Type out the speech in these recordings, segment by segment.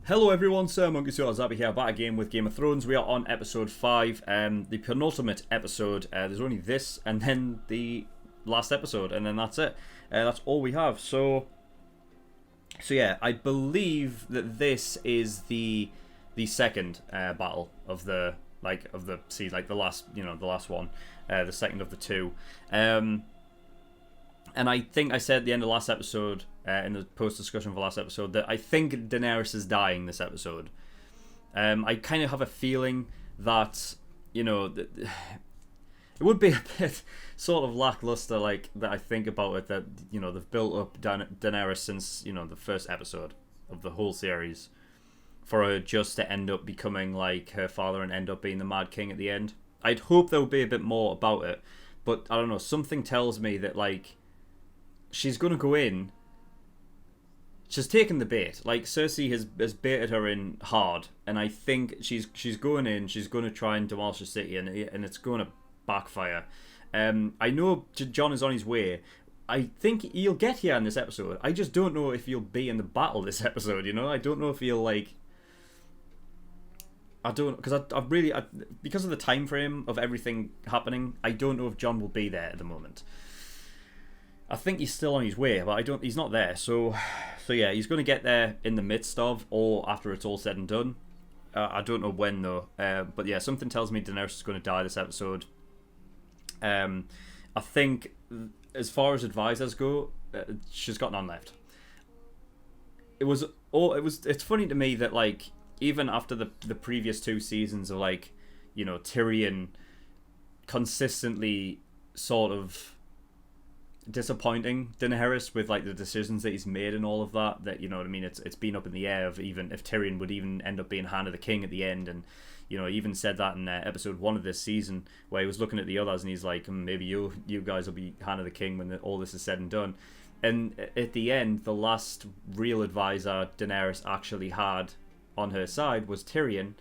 Hello everyone, SirMonkeySuit here, back again with Game of Thrones. We are on episode 5, the penultimate episode. There's only this, and then the last episode, and then that's it. That's all we have. So yeah, I believe that this is the second battle of the last one, the second of the two. And I think I said at the end of the last episode, in the post-discussion for the last episode, that I think Daenerys is dying this episode. I kind of have a feeling that, it would be a bit sort of lackluster, like, that I think about it, that, they've built up Daenerys since, the first episode of the whole series, for her just to end up becoming like her father and end up being the Mad King at the end. I'd hope there would be a bit more about it, but I don't know, something tells me that, like, she's going to go in. She's taken the bait. Like, Cersei has baited her in hard, and I think she's going in. She's going to try and demolish the city, and it's going to backfire. I know Jon is on his way. I think he'll get here in this episode. I just don't know if he'll be in the battle this episode. I don't know if he'll, like. I don't, because because of the time frame of everything happening, I don't know if Jon will be there at the moment. I think he's still on his way, but he's not there. So yeah, he's going to get there in the midst of, or after it's all said and done. I don't know when though. But yeah, something tells me Daenerys is going to die this episode. I think as far as advisors go, she's got none left. It's funny to me that, like, even after the previous 2 seasons of, like, Tyrion consistently sort of disappointing Daenerys with, like, the decisions that he's made and all of that, it's been up in the air of even if Tyrion would even end up being Hand of the King at the end. And he even said that in episode 1 of this season, where he was looking at the others and he's like, maybe you guys will be Hand of the King when all this is said and done. And at the end, the last real advisor Daenerys actually had on her side was Tyrion.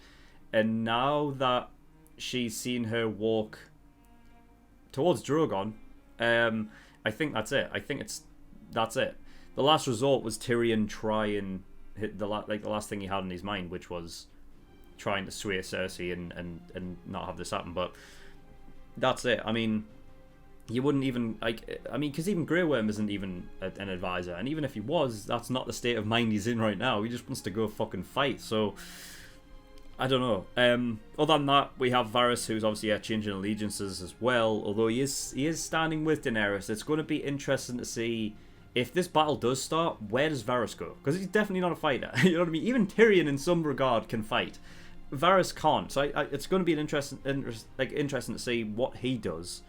And now that she's seen her walk towards Drogon, I think that's it. That's it. The last resort was Tyrion try and hit the last thing he had in his mind, which was trying to sway Cersei and not have this happen. But that's it. I mean, you wouldn't even because even Grey Worm isn't even an advisor, and even if he was, that's not the state of mind he's in right now. He just wants to go fucking fight. So I don't know. Other than that, we have Varys, who's obviously changing allegiances as well. Although he is standing with Daenerys. It's going to be interesting to see if this battle does start. Where does Varys go? Because he's definitely not a fighter. You know what I mean? Even Tyrion, in some regard, can fight. Varys can't. So it's going to be interesting to see what he does.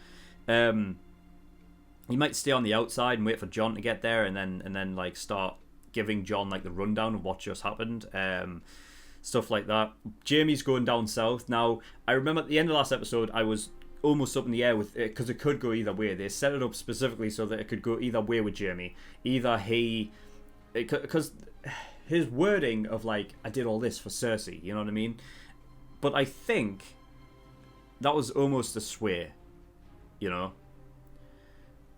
He might stay on the outside and wait for Jon to get there, and then like start giving Jon, like, the rundown of what just happened. Stuff like that. Jaime's going down south. Now, I remember at the end of the last episode, I was almost up in the air with it, because it could go either way. They set it up specifically so that it could go either way with Jaime. Either because his wording of, like, I did all this for Cersei, you know what I mean? But I think that was almost a sway,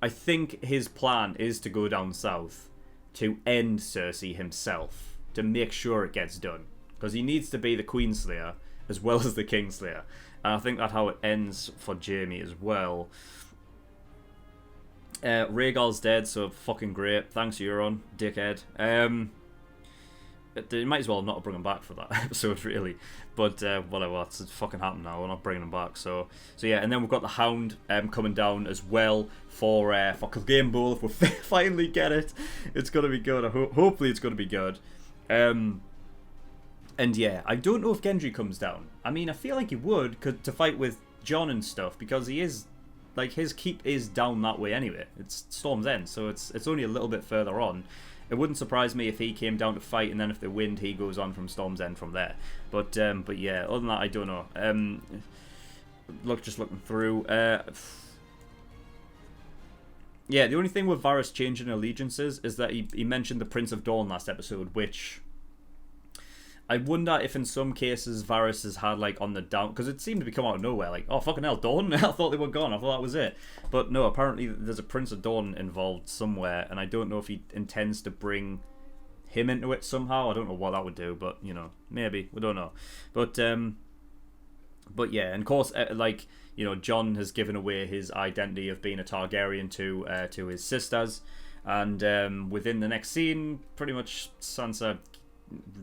I think his plan is to go down south to end Cersei himself, to make sure it gets done. Because he needs to be the Queenslayer as well as the Kingslayer. And I think that's how it ends for Jaime as well. Rhaegal's dead, so fucking great. Thanks, Euron, dickhead. They might as well not bring him back for that episode, really. But whatever, it's fucking happened now. We're not bringing him back. So yeah, and then we've got the Hound coming down as well for Clegane Bowl. If we finally get it, it's gonna be good. Hopefully, it's gonna be good. And yeah, I don't know if Gendry comes down. I mean, I feel like he would to fight with Jon and stuff, because he is, like, his keep is down that way anyway. It's Storm's End, so it's only a little bit further on. It wouldn't surprise me if he came down to fight, and then if they win, he goes on from Storm's End from there. But yeah, other than that, I don't know. Just looking through. Yeah, the only thing with Varys changing allegiances is that he mentioned the Prince of Dawn last episode, which I wonder if in some cases Varys has had, like, on the down, because it seemed to be come out of nowhere, like, oh fucking hell, Dawn? I thought they were gone, I thought that was it. But no, apparently there's a Prince of Dawn involved somewhere, and I don't know if he intends to bring him into it somehow. I don't know what that would do, but you know, maybe, we don't know. But yeah, and of course, like, you know, Jon has given away his identity of being a Targaryen to his sisters, and within the next scene, pretty much Sansa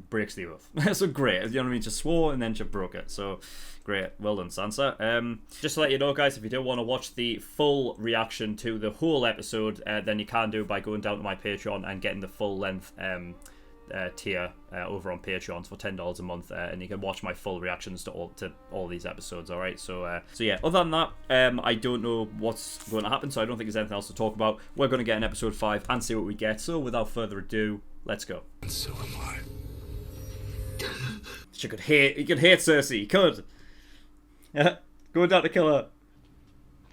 breaks the oath. So great, you know what I mean? She swore and then she broke it. So great, well done, Sansa. Just to let you know, guys, if you do want to watch the full reaction to the whole episode, then you can do by going down to my Patreon and getting the full length tier over on Patreon for $10 a month, and you can watch my full reactions to all these episodes. All right, so yeah, other than that, I don't know what's going to happen, so I don't think there's anything else to talk about. We're going to get in episode 5 and see what we get. So without further ado, let's go. And so am I. He could hate Cersei. He could. Going down to kill her.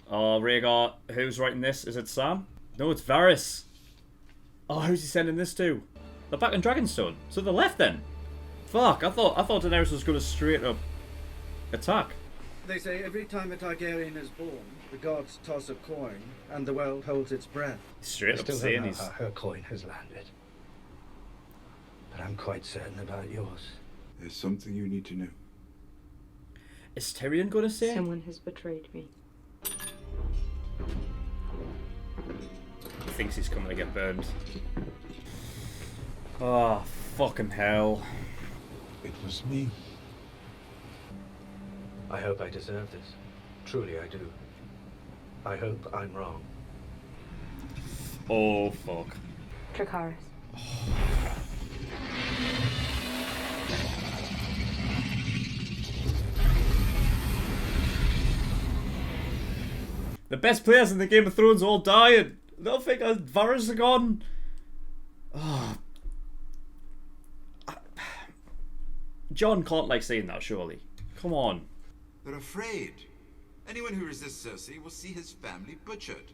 Oh, Rhaegar, who's writing this? Is it Sam? No, it's Varys. Oh, who's he sending this to? They're back in Dragonstone. So they're left then. Fuck, I thought Daenerys was going to straight up attack. They say every time a Targaryen is born, the gods toss a coin and the world holds its breath. Straight up saying he's... her coin has landed. But I'm quite certain about yours. There's something you need to know. Is Tyrion going to say? Someone has betrayed me. He thinks he's coming to get burned. Oh, fucking hell. It was me. I hope I deserve this. Truly I do. I hope I'm wrong. Oh, fuck. Dracarys. The best players in the Game of Thrones all dying. They'll think Varys are gone. Oh. Jon can't like saying that, surely. Come on. They're afraid. Anyone who resists Cersei will see his family butchered.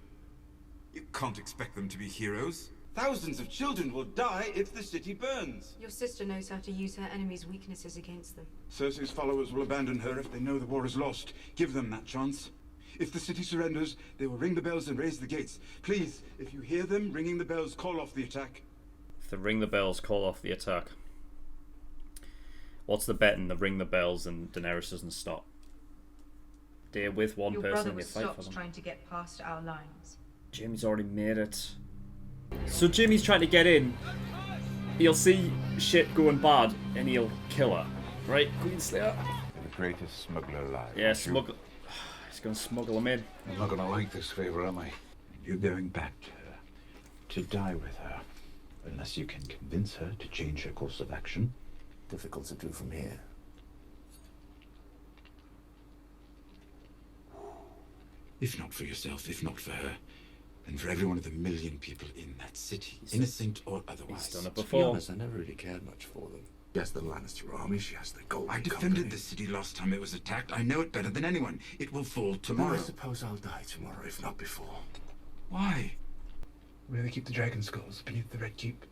You can't expect them to be heroes. Thousands of children will die if the city burns. Your sister knows how to use her enemy's weaknesses against them. Cersei's followers will abandon her if they know the war is lost. Give them that chance. If the city surrenders, they will ring the bells and raise the gates. Please, if you hear them ringing the bells, call off the attack. If they ring the bells, call off the attack. What's the bet in the ring the bells and Daenerys doesn't stop? They're with one Your person brother and they was fight for stopped them. trying to get past our lines. Jaime's already made it. So Jaime's trying to get in. He'll see shit going bad and he'll kill her. Right, Queenslayer? The greatest smuggler alive. Yeah, smuggle. He's gonna smuggle him in. I'm not gonna like this favor, am I? You're going back to her. To die with her. Unless you can convince her to change her course of action. Difficult to do from here. If not for yourself, if not for her, then for every one of the million people in that city, innocent or otherwise. He's done it To be before. honest, I never really cared much for them. She has the Lannister army, she has the Golden I defended Company. the city last time it was attacked. I know it better than anyone. It will fall Well, tomorrow. I suppose I'll die tomorrow, if not before. Why? Where they keep the dragon skulls, beneath the Red Keep.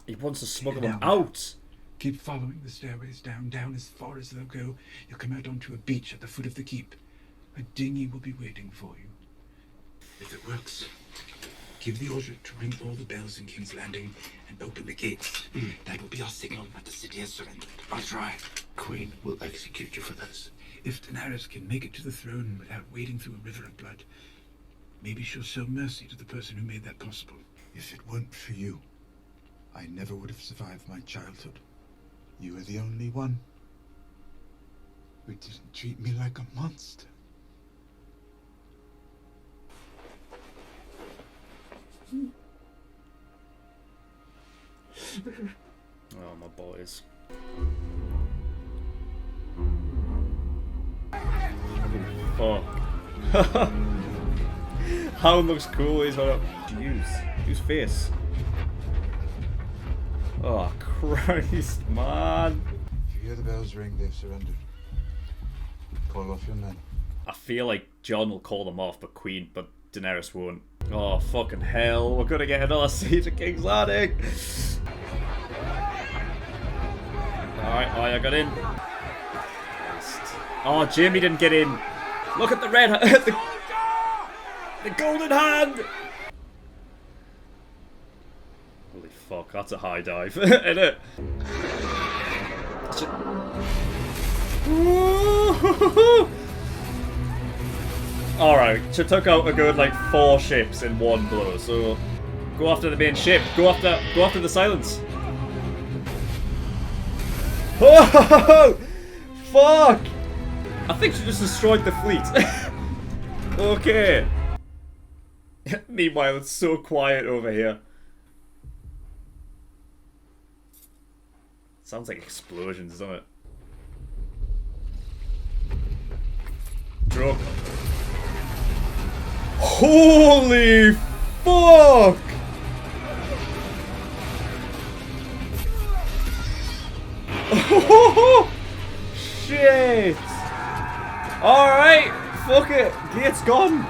He wants to smuggle Get him down. out. Keep following the stairways down as far as they'll go. You'll come out onto a beach at the foot of the keep. A dinghy will be waiting for you. If it works, give the order to ring all the bells in King's Landing and open the gates. That will be our signal that the city has surrendered. I'll try. Queen will execute you for this. If Daenerys can make it to the throne without wading through a river of blood, maybe she'll show mercy to the person who made that possible. If it weren't for you, I never would have survived my childhood. You were the only one who didn't treat me like a monster. Oh, my boys. Fuck. Hound looks cool. He's on a... Jeez. Whose face? Oh, Christ, man. If you hear the bells ring, they've surrendered. Call off your men. I feel like Jon will call them off, but Daenerys won't. Oh, fucking hell. We're gonna get another siege of King's Landing. Alright, I got in. Oh, Jaime didn't get in. Look at the red the golden hand. Holy fuck, that's a high dive, isn't it? Alright, she took out a good like 4 ships in one blow, so go after the main ship, go after the silence. Oh, fuck! I think she just destroyed the fleet. Okay. Meanwhile, it's so quiet over here. Sounds like explosions, doesn't it? Drop. Holy fuck! Oh, shit! Alright, fuck it. Gate's gone.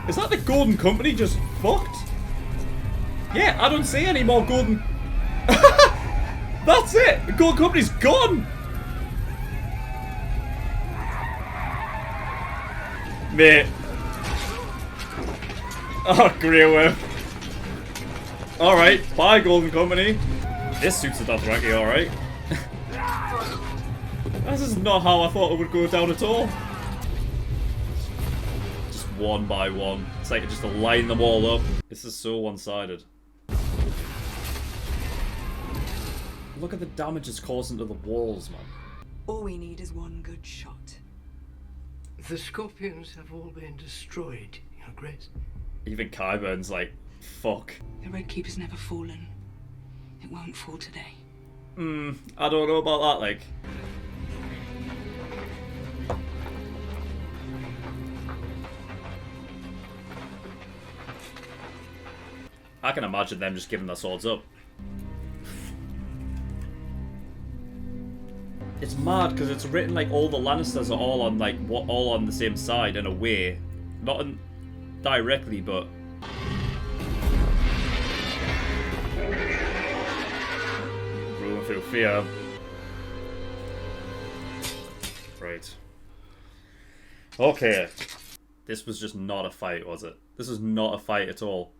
Is that the Golden Company just fucked? Yeah, I don't see any more Golden... That's it! The Golden Company's gone! Mate. Oh, great work. Alright, bye Golden Company. This suits the Dothraki, alright. This is not how I thought it would go down at all. Just one by one. It's like just to line them all up. This is so one-sided. Look at the damage it's causing to the walls, man. All we need is one good shot. The scorpions have all been destroyed, Your Grace. Even Qyburn's like, fuck. The Red Keeper's never fallen. It won't fall today. I don't know about that, like. I can imagine them just giving their swords up. It's mad because it's written like all the Lannisters are all on like all on the same side in a way, not directly, but ruling through fear. Right. Okay. This was just not a fight, was it? This was not a fight at all.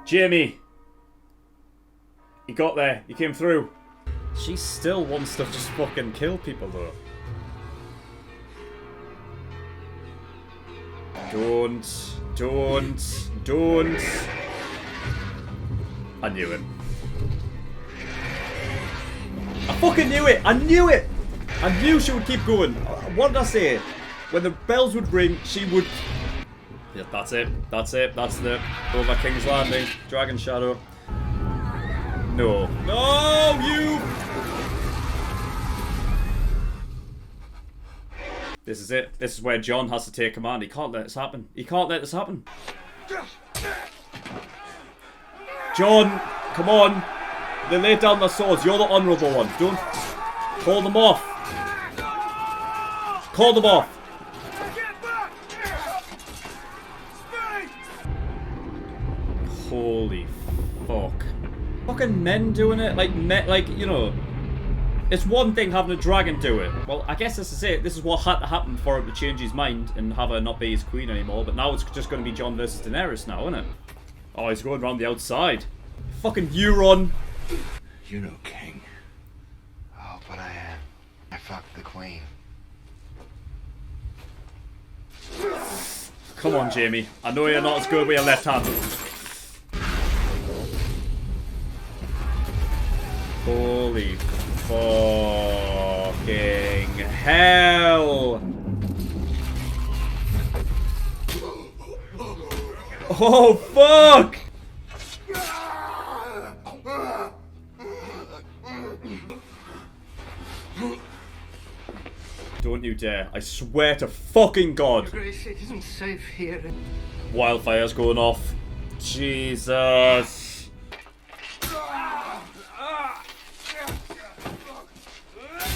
Jaime! You got there. You came through. She still wants to just fucking kill people, though. Don't. I knew it. I fucking knew it! I knew it! I knew she would keep going. What did I say? When the bells would ring, she would... Yeah, that's it. That's it. That's the over King's Landing. Dragon Shadow. No. No, you! This is it. This is where Jon has to take command. He can't let this happen. He can't let this happen. Jon, come on. They laid down their swords. You're the honourable one. Don't call them off. Call them off. Holy fuck. Fucking men doing it? Like, you know, it's one thing having a dragon do it. Well, I guess this is it. This is what had to happen for him to change his mind and have her not be his queen anymore. But now it's just going to be Jon versus Daenerys now, isn't it? Oh, he's going around the outside. Fucking Euron. You know, King. Oh, but I am. I fucked the queen. Come on, Jaime. I know you're not as good with your left hand. Holy fucking hell! Oh fuck! Don't you dare. I swear to fucking God. Your Grace, it isn't safe here. Wildfire's going off. Jesus.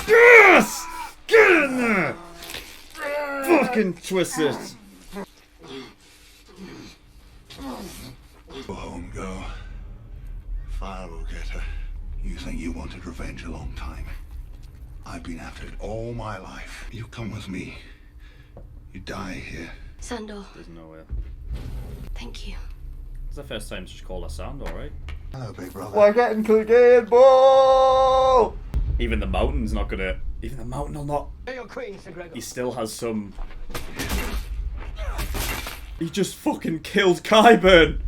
Yes! Get in there! Fucking twist it. You think you wanted revenge a long time. I've been after it all my life. You come with me. You die here. Sandor. There's nowhere. Thank you. It's the first time she's called her Sandor, right? Hello, big brother. We're getting clicking, bro! Even the mountain's not gonna... Even the mountain will not... Your queen, Sir Gregor. He still has some... He just fucking killed Qyburn!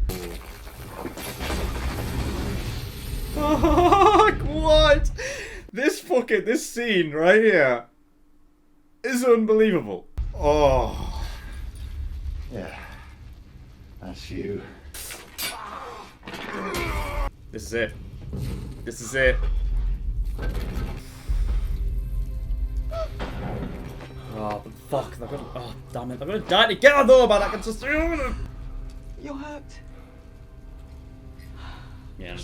Fuck, what? This scene right here is unbelievable. Oh. Yeah. That's you. This is it. This is it. Oh, but fuck. They're gonna... Oh, damn it. They're gonna die together though, man. I can just... You're hurt. Yeah.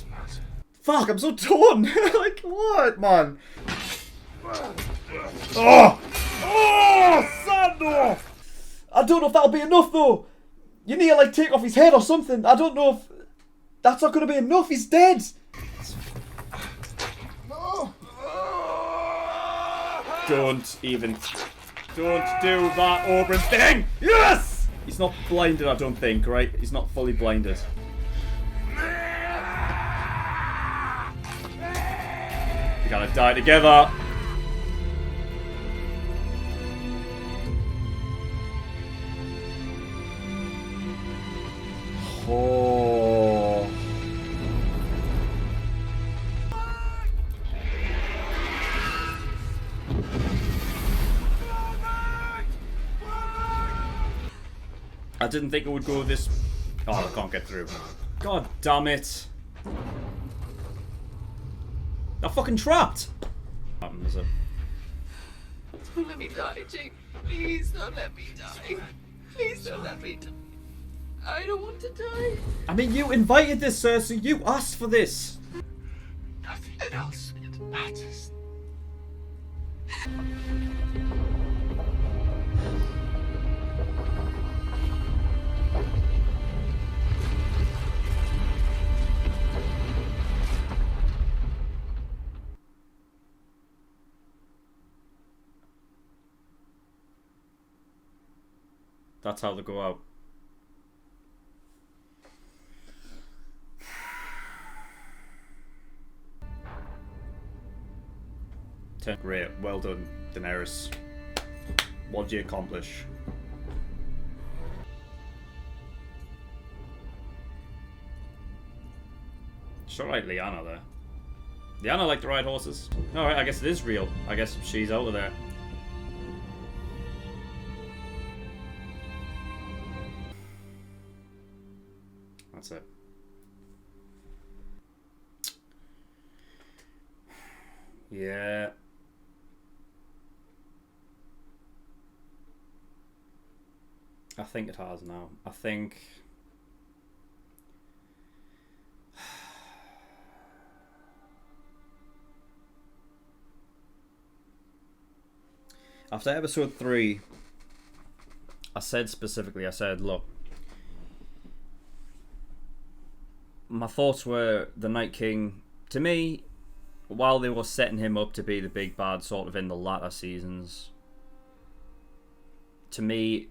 Fuck, I'm so torn. Like, what, man? Oh! Oh, Sandor! I don't know if that'll be enough, though. You need to, like, take off his head or something. I don't know if... That's not going to be enough. He's dead. No! Don't even... Don't do that Oberyn thing! Yes! He's not blinded, I don't think, right? He's not fully blinded. We gotta die together. Oh. I didn't think it would go this... Oh, I can't get through. God damn it. I'm fucking trapped! Is it? Don't let me die, Jake. Please don't let me die. Please don't let me die. I don't want to die. I mean, you invited this, Cersei. You asked for this. Nothing else matters. That's how they go out. Great, well done, Daenerys. What'd you accomplish? She's alright, Lyanna there. Lyanna liked to ride horses. Alright, I guess it is real. I guess she's over there. That's it. Yeah. I think it has now. I think... After episode 3, I said specifically, look, my thoughts were the Night King, to me, while they were setting him up to be the big bad sort of in the latter seasons, to me,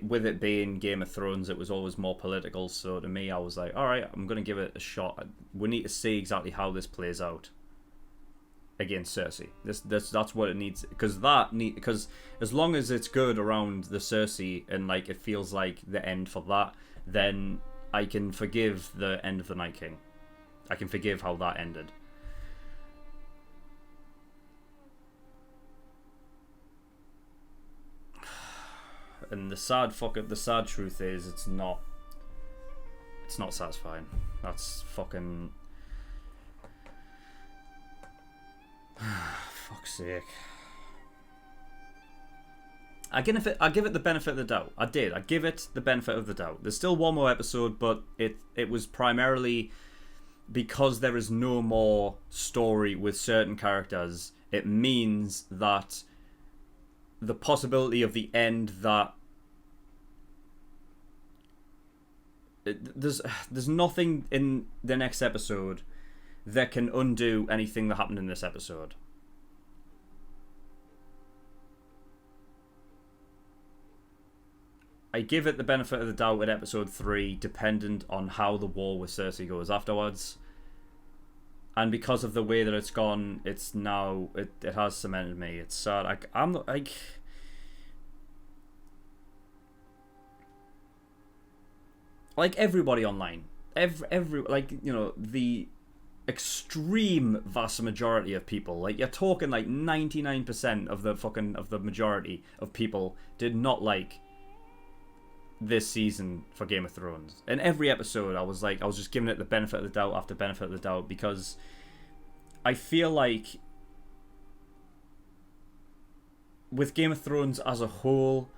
with it being Game of Thrones, it was always more political, so to me I was like, alright, I'm going to give it a shot. We need to see exactly how this plays out against Cersei. That's what it needs, because as long as it's good around the Cersei and like it feels like the end for that, then I can forgive the end of the Night King. I can forgive how that ended. And the sad truth is it's not satisfying. That's fucking fuck's sake. I give it the benefit of the doubt. I give it the benefit of the doubt. There's still one more episode, but it was primarily because there is no more story with certain characters. It means that the possibility of the end that there's nothing in the next episode that can undo anything that happened in this episode. I give it the benefit of the doubt in episode 3, dependent on how the war with Cersei goes afterwards. And because of the way that it's gone, it's now it has cemented me. It's sad. I'm not like everybody online, every like, you know, the extreme vast majority of people, like you're talking like 99% of the majority of people did not like this season for Game of Thrones. In every episode, I was just giving it the benefit of the doubt after benefit of the doubt, because I feel like with Game of Thrones as a whole,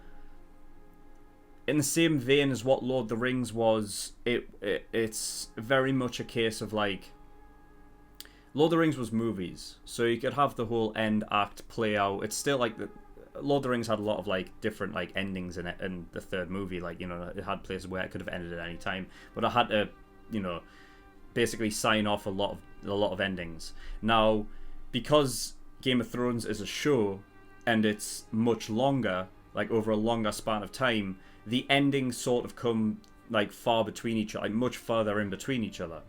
in the same vein as what Lord of the Rings was, it's very much a case of like, Lord of the Rings was movies, so you could have the whole end act play out. It's still like the Lord of the Rings had a lot of like different like endings in it in the third movie. Like, you know, it had places where it could have ended at any time, but I had to, you know, basically sign off a lot of endings. Now, because Game of Thrones is a show and it's much longer, like over a longer span of time, the endings sort of come like far between each other, like much further in between each other.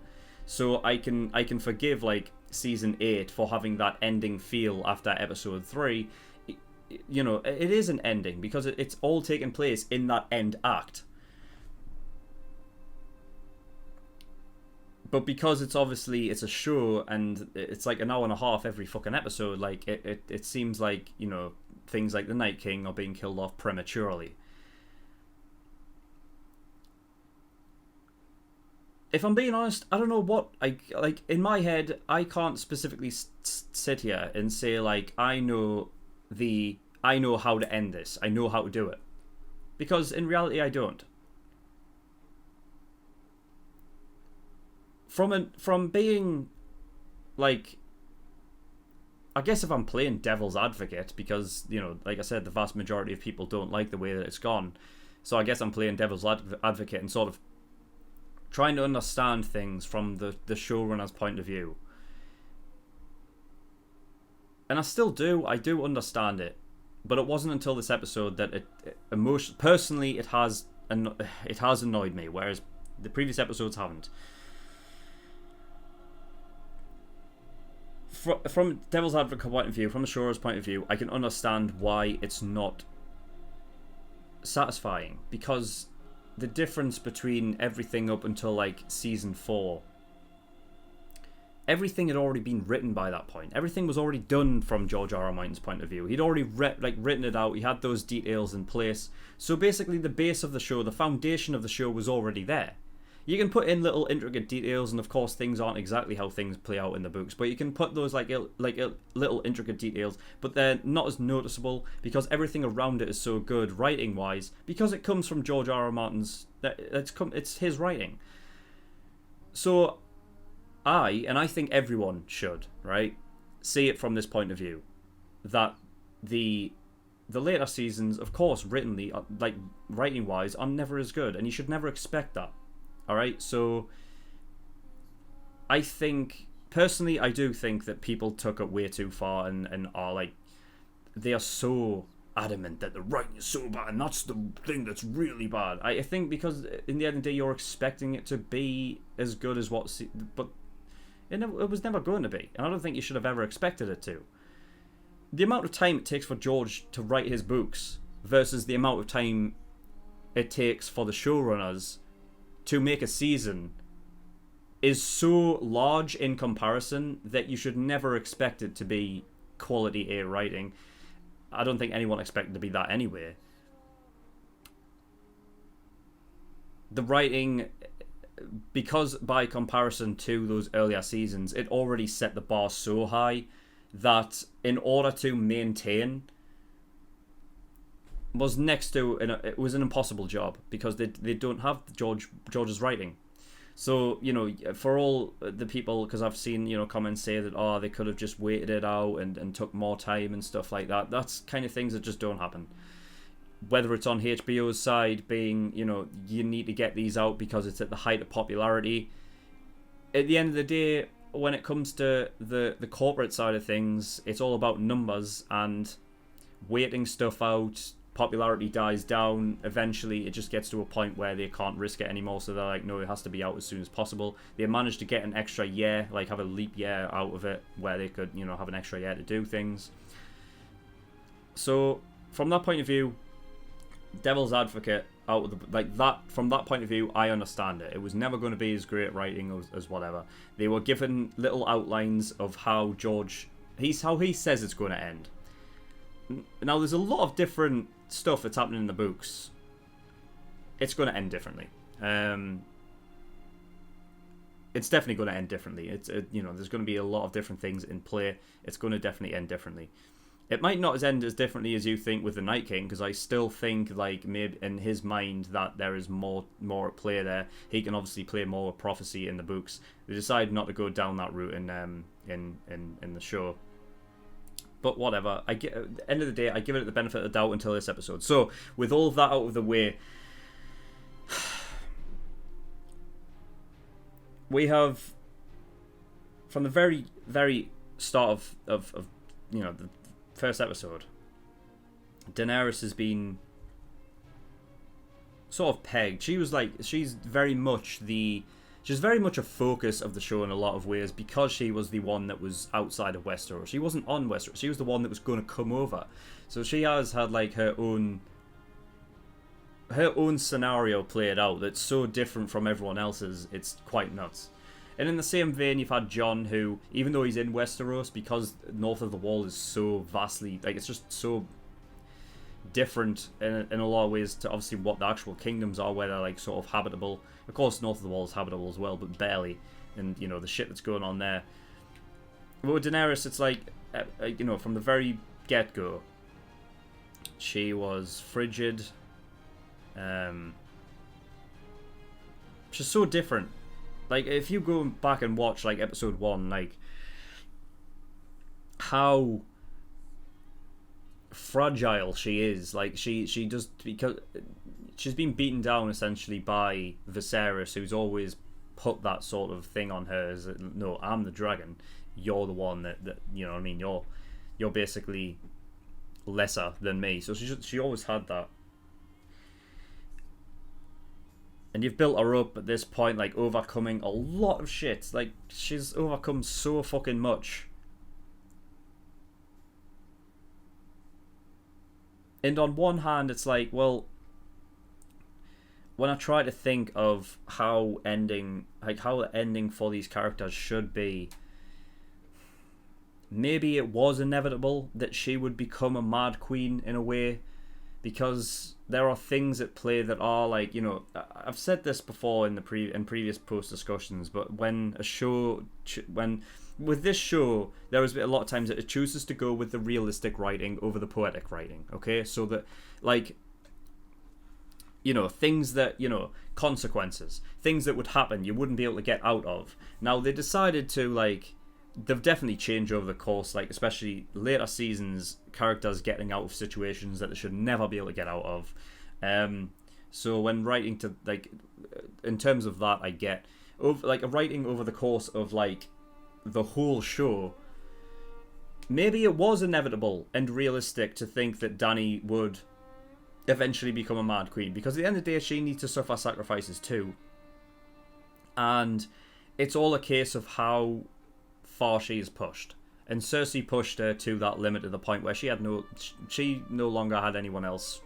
So I can forgive like season 8 for having that ending feel after episode 3. You know, it is an ending because it's all taking place in that end act. But because it's a show and it's like an hour and a half every fucking episode, like it seems like, you know, things like the Night King are being killed off prematurely. If I'm being honest, I don't know what like in my head. I can't specifically sit here and say like I know how to end this. I know how to do it, because in reality I don't. From being like, I guess if I'm playing devil's advocate, because, you know, like I said, the vast majority of people don't like the way that it's gone, so I guess I'm playing devil's advocate and sort of trying to understand things from the showrunner's point of view. And I still do. I do understand it, but it wasn't until this episode that personally it has annoyed me, whereas the previous episodes haven't. From devil's advocate point of view, from the showrunner's point of view, I can understand why it's not satisfying, because the difference between everything up until like season 4, everything had already been written by that point. Everything was already done from George R.R. Martin's point of view. He'd already written it out. He had those details in place. So basically the base of the show, the foundation of the show, was already there. You can put in little intricate details, and of course things aren't exactly how things play out in the books, but you can put those little intricate details, but they're not as noticeable because everything around it is so good writing wise, because it comes from George R.R. Martin's. It's his writing. So I think everyone should, right, see it from this point of view, that the later seasons, of course, writtenly, like writing wise, are never as good, and you should never expect that. Alright, so I think, personally, I do think that people took it way too far and are like, they are so adamant that the writing is so bad, and that's the thing that's really bad. I think because in the end of the day, you're expecting it to be as good as but it was never going to be, and I don't think you should have ever expected it to. The amount of time it takes for George to write his books versus the amount of time it takes for the showrunners to make a season is so large in comparison that you should never expect it to be quality A writing. I don't think anyone expected it to be that anyway. The writing, because by comparison to those earlier seasons, it already set the bar so high that in order to maintain was next to it was an impossible job, because they don't have George's writing. So, you know, for all the people, because I've seen, you know, comments say that they could have just waited it out and took more time and stuff like that. That's kind of things that just don't happen. Whether it's on HBO's side being, you know, you need to get these out because it's at the height of popularity. At the end of the day, when it comes to the corporate side of things, it's all about numbers and waiting stuff out. Popularity dies down. Eventually, it just gets to a point where they can't risk it anymore. So they're like, no, it has to be out as soon as possible. They managed to get an extra year, like have a leap year out of it, where they could, you know, have an extra year to do things. So from that point of view, devil's advocate out of the, like that, from that point of view, I understand it. It was never going to be as great writing as whatever. They were given little outlines of how how he says it's going to end. Now there's a lot of different stuff that's happening in the books. It's going to end differently. It's definitely going to end differently. You know, there's going to be a lot of different things in play. It's going to definitely end differently. It might not end as differently as you think with the Night King, because I still think, like, maybe in his mind that there is more at play there. He can obviously play more with prophecy in the books. They decided not to go down that route in the show. But whatever. At the end of the day, I give it the benefit of the doubt until this episode. So with all of that out of the way, we have, from the very, very start of you know, the first episode, Daenerys has been sort of pegged. She's very much a focus of the show in a lot of ways, because she was the one that was outside of Westeros. She wasn't on Westeros. She was the one that was going to come over. So she has had like her own scenario played out that's so different from everyone else's. It's quite nuts. And in the same vein, you've had Jon, who, even though he's in Westeros, because north of the Wall is so vastly, like, it's just so different in a lot of ways to obviously what the actual kingdoms are, where they're like sort of habitable. Of course, north of the Wall is habitable as well, but barely. And, you know, the shit that's going on there. But with Daenerys, it's like, you know, from the very get-go, she was frigid. She's so different. Like, if you go back and watch, like, episode 1, like, how fragile she is. Like, she just, because she's been beaten down, essentially, by Viserys, who's always put that sort of thing on her, as, no, I'm the dragon, you're the one that you know what I mean, you're basically lesser than me. So she always had that. And you've built her up at this point, like, overcoming a lot of shit. Like, she's overcome so fucking much. And on one hand, it's like, well, when I try to think of how the ending for these characters should be, maybe it was inevitable that she would become a Mad Queen in a way, because there are things at play that are like, you know, I've said this before in previous post discussions, but when a show, with this show, there was a lot of times that it chooses to go with the realistic writing over the poetic writing, okay? So that, like, you know, things that, you know, consequences, things that would happen you wouldn't be able to get out of. Now, they decided to, like, they've definitely changed over the course, like, especially later seasons, characters getting out of situations that they should never be able to get out of. So when writing to, like, in terms of that, I get, like, a writing over the course of, like, the whole show, maybe it was inevitable and realistic to think that Dany would eventually become a Mad Queen, because at the end of the day, she needs to suffer sacrifices too. And it's all a case of how far she is pushed, and Cersei pushed her to that limit, to the point where she no longer had anyone else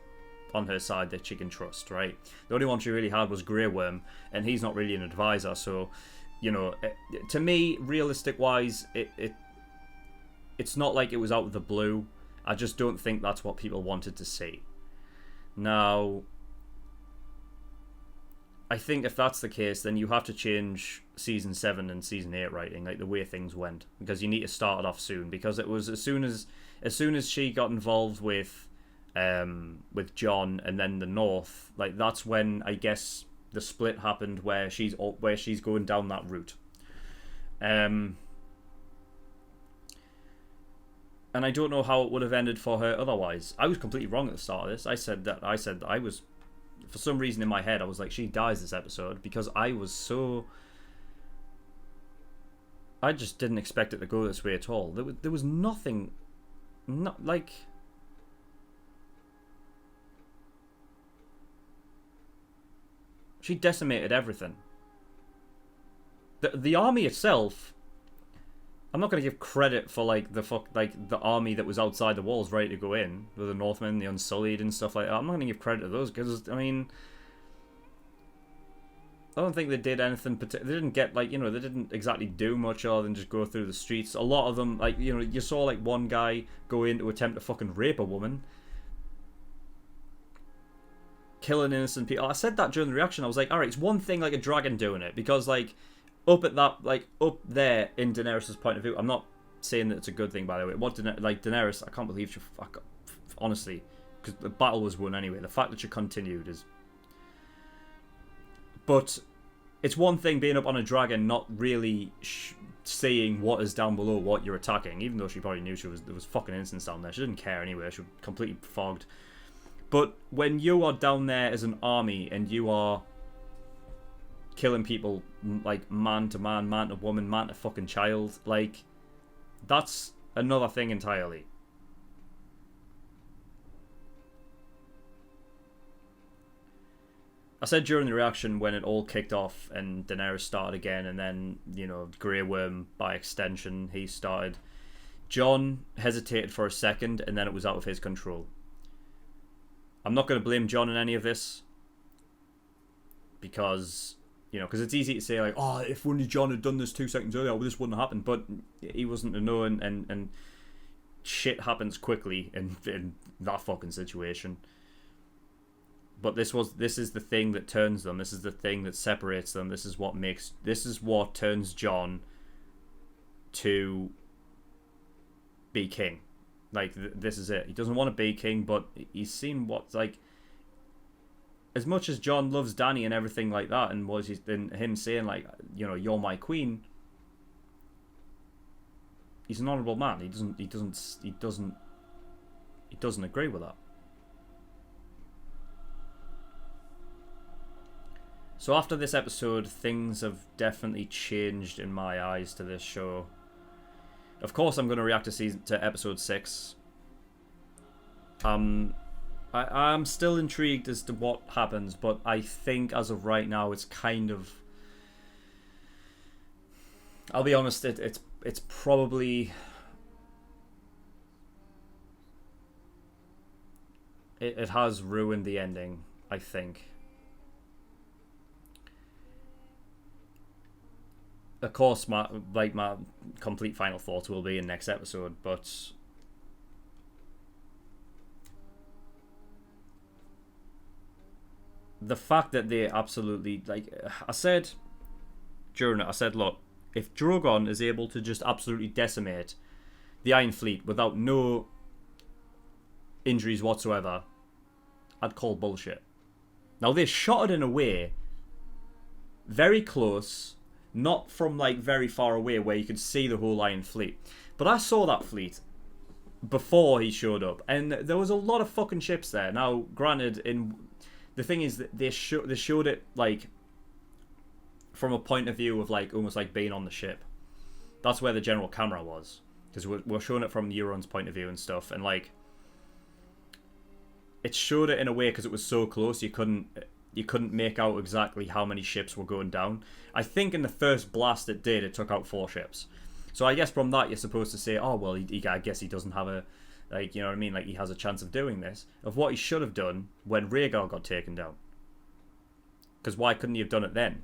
on her side that she can trust, right? The only one she really had was Grey Worm, and he's not really an advisor. So, you know, to me, realistic wise, it's not like it was out of the blue. I just don't think that's what people wanted to see. Now, I think if that's the case, then you have to change season 7 and season 8 writing, like the way things went, because you need to start it off soon. Because it was as soon as she got involved with Jon and then the North, like, that's when I guess the split happened, where she's going down that route. And I don't know how it would have ended for her otherwise. I was completely wrong at the start of this. I said that I was, for some reason in my head, I was like, she dies this episode, because I was I just didn't expect it to go this way at all. There was nothing, not like. She decimated everything. The army itself, I'm not going to give credit for like the army that was outside the walls ready to go in, with the Northmen, the Unsullied and stuff like that. I'm not going to give credit to those because I mean, I don't think they did anything. They didn't get like, you know, they didn't exactly do much other than just go through the streets. A lot of them, like, you know, you saw like one guy go in to attempt to fucking rape a woman, killing innocent people. I said that during the reaction. I was like, all right, it's one thing like a dragon doing it because like. Up at that, like, up there in Daenerys' point of view, I'm not saying that it's a good thing, by the way. What Daenerys, I can't believe she, honestly, because the battle was won anyway. The fact that she continued is... But it's one thing being up on a dragon, not really seeing what is down below, what you're attacking, even though she probably knew there was fucking innocents down there. She didn't care anyway. She was completely fogged. But when you are down there as an army and you are killing people like man to man, man to woman, man to fucking child, like, that's another thing entirely. I said during the reaction when it all kicked off and Daenerys started again, and then, you know, Grey Worm by extension, he started. Jon hesitated for a second and then it was out of his control. I'm not going to blame Jon in any of this because, you know, because it's easy to say like, oh, if only Jon had done this 2 seconds earlier, well, this wouldn't have happened. But he wasn't to know, and shit happens quickly in that fucking situation. But this is the thing that turns them. This is the thing that separates them. This is what turns Jon to be king. Like, this is it. He doesn't want to be king, but he's seen what's like. As much as Jon loves Dany and everything like that, and him saying like, you know, you're my queen, he's an honourable man. He doesn't agree with that. So after this episode, things have definitely changed in my eyes to this show. Of course, I'm going to react to episode 6. I'm still intrigued as to what happens, but I think as of right now, it's kind of... I'll be honest, it's probably... It has ruined the ending, I think. Of course, my complete final thoughts will be in next episode, but... The fact that they absolutely, like, I said during it, I said, look, if Drogon is able to just absolutely decimate the Iron Fleet without no injuries whatsoever, I'd call bullshit. Now, they shot it in a way very close, not from, like, very far away where you could see the whole Iron Fleet. But I saw that fleet before he showed up, and there was a lot of fucking ships there. Now, granted, the thing is that they showed it like from a point of view of like almost like being on the ship. That's where the general camera was, because we're showing it from Euron's point of view and stuff, and like it showed it in a way because it was so close you couldn't make out exactly how many ships were going down. I think in the first blast it took out 4 ships. So I guess from that you're supposed to say, oh well, I guess he doesn't have a, like, you know what I mean, like he has a chance of doing this, of what he should have done when Rhaegar got taken down. Because why couldn't he have done it then?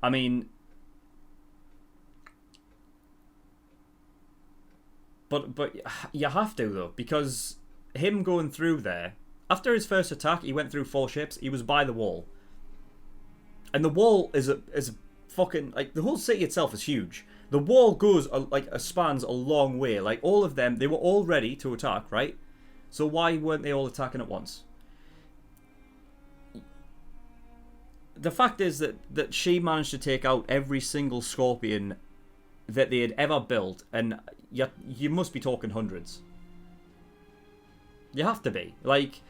I mean, but you have to though, because him going through there, after his first attack, he went through 4 ships, he was by the wall. And the wall is a fucking, like, the whole city itself is huge. The wall goes, spans a long way. Like, all of them, they were all ready to attack, right? So why weren't they all attacking at once? The fact is that she managed to take out every single scorpion that they had ever built, and you must be talking hundreds. You have to be. Like,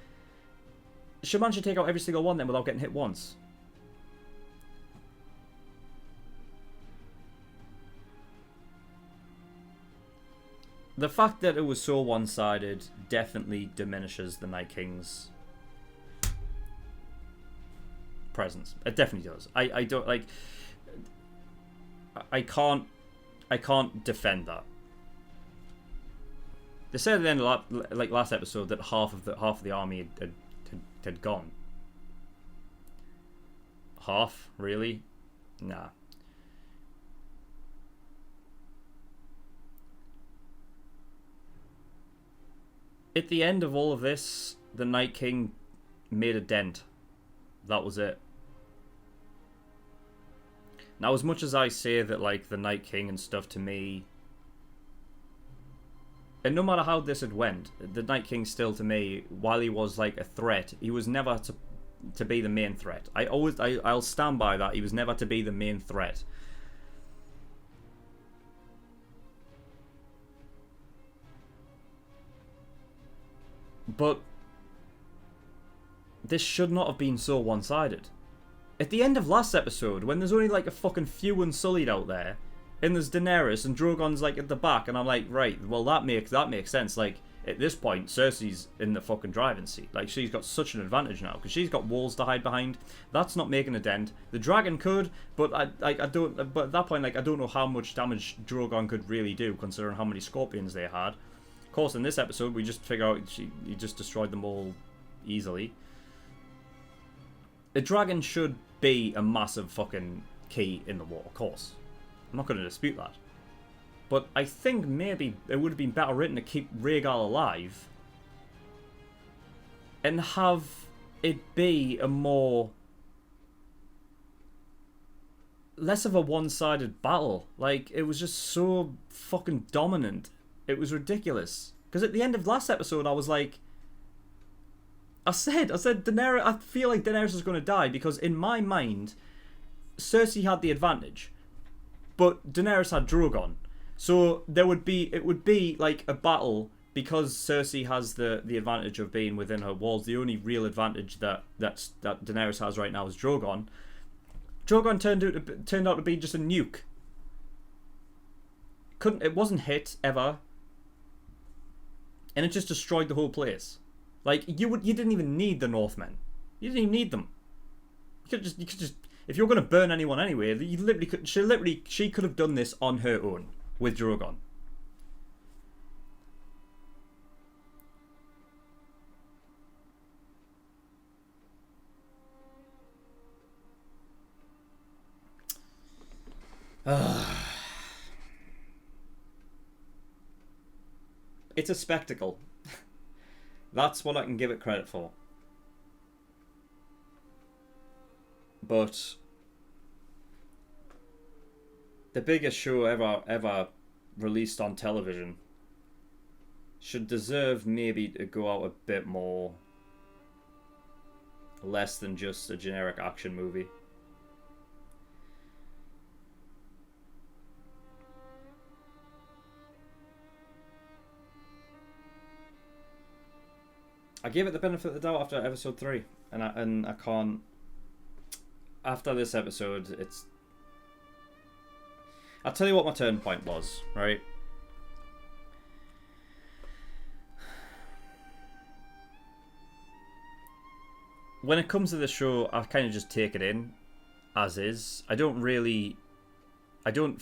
she managed to take out every single one then without getting hit once. the fact that it was so one-sided definitely diminishes the Night King's presence. It definitely does. I don't like. I can't defend that. They said at the end of like last episode that half of the army had gone. Half, really? Nah. At the end of all of this, the Night King made a dent. That was it. Now, as much as I say that, like, the Night King and stuff to me, and no matter how this had went, the Night King still to me, while he was like a threat, he was never to be the main threat. I'll stand by that. He was never to be the main threat. But this should not have been so one-sided. At the end of last episode, when there's only like a fucking few Unsullied out there, and there's Daenerys and Drogon's like at the back, and I'm like, right, well that makes sense. Like at this point, Cersei's in the fucking driving seat. Like she's got such an advantage now because she's got walls to hide behind. That's not making a dent. The dragon could, but I don't. But at that point, like I don't know how much damage Drogon could really do considering how many scorpions they had. Of course, in this episode, we just figure out he just destroyed them all easily. A dragon should be a massive fucking key in the war, of course. I'm not going to dispute that. But I think maybe it would have been better written to keep Rhaegal alive and have it be a more... less of a one-sided battle. Like, it was just so fucking dominant. It was ridiculous. Because at the end of last episode, I was like... I said Daenerys, I feel like Daenerys is going to die because in my mind, Cersei had the advantage, but Daenerys had Drogon. So it would be like a battle because Cersei has the advantage of being within her walls. The only real advantage that Daenerys has right now is Drogon. Drogon turned out to be just a nuke. It wasn't hit ever, and it just destroyed the whole place. Like you didn't even need the Northmen. You didn't even need them. You could just if you're going to burn anyone anyway, you literally could. She could have done this on her own with Drogon. It's a spectacle. That's what I can give it credit for. But the biggest show ever released on television should deserve maybe to go out a bit more, less than just a generic action movie. I gave it the benefit of the doubt after episode 3, and I can't. After this episode, it's. I'll tell you what my turning point was, right? When it comes to the show, I kind of just take it in as is. I don't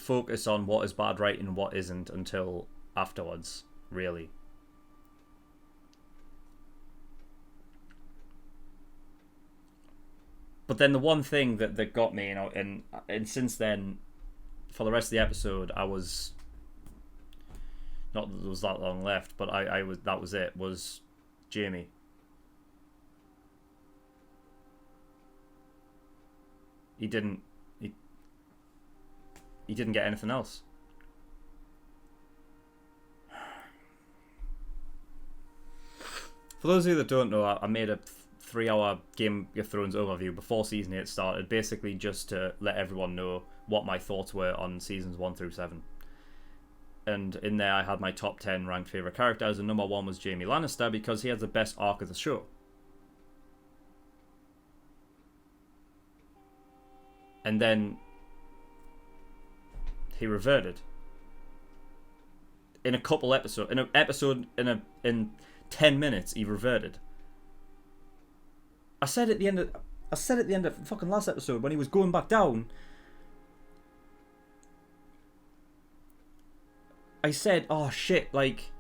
focus on what is bad writing and what isn't until afterwards, really. But then the one thing that got me, you know, and since then, for the rest of the episode, I was not that there was that long left, but that was it. Was Jaime. He didn't get anything else. For those of you that don't know, I made a 3-hour Game of Thrones overview before season 8 started, basically just to let everyone know what my thoughts were on seasons 1 through 7. And in there I had my top 10 ranked favourite characters, and number 1 was Jaime Lannister because he has the best arc of the show. And then he reverted. in a couple episodes, in 10 minutes, he reverted. I said at the end of the fucking last episode when he was going back down. I said, oh shit, like,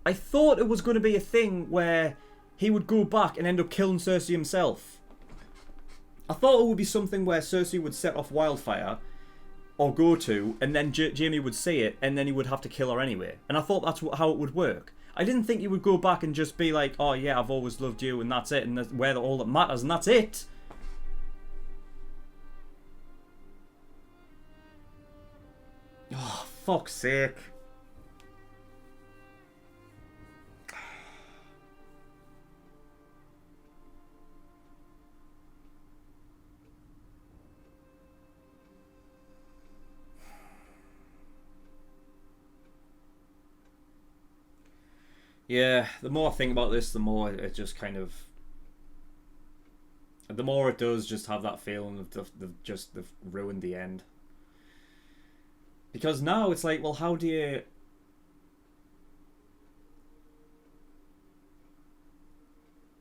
I thought it was going to be a thing where he would go back and end up killing Cersei himself. I thought it would be something where Cersei would set off wildfire, or go to, and then Jaime would see it, and then he would have to kill her anyway. And I thought that's how it would work. I didn't think he would go back and just be like, oh yeah, I've always loved you, and that's it, and that's where all that matters, and that's it. Oh, fuck's sake. Yeah, the more I think about this, the more it just kind of... The more it does just have that feeling of they've ruined the end. Because now it's like, well, how do you...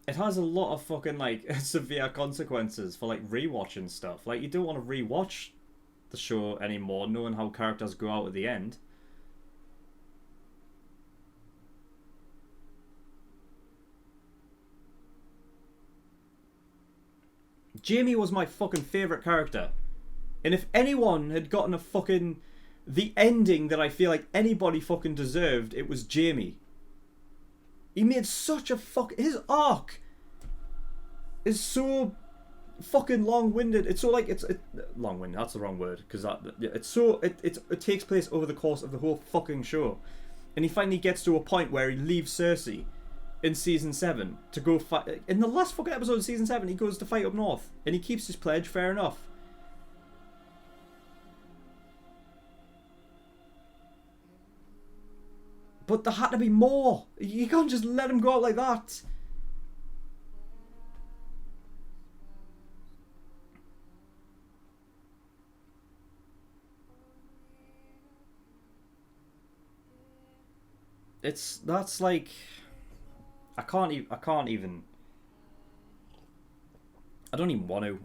It has a lot of fucking, like, severe consequences for, like, rewatching stuff. Like, you don't want to rewatch the show anymore, knowing how characters go out at the end. Jaime was my fucking favourite character. And if anyone had gotten a fucking... The ending that I feel like anybody fucking deserved, it was Jaime. He made such a fuck... His arc is so fucking long-winded. It's so like... It's long-winded, that's the wrong word. Because it's so... It takes place over the course of the whole fucking show. And he finally gets to a point where he leaves Cersei in season 7 to go fight. In the last fucking episode of season 7, he goes to fight up north, and he keeps his pledge. Fair enough. But there had to be more. You can't just let him go out like that. That's like... I don't even want to.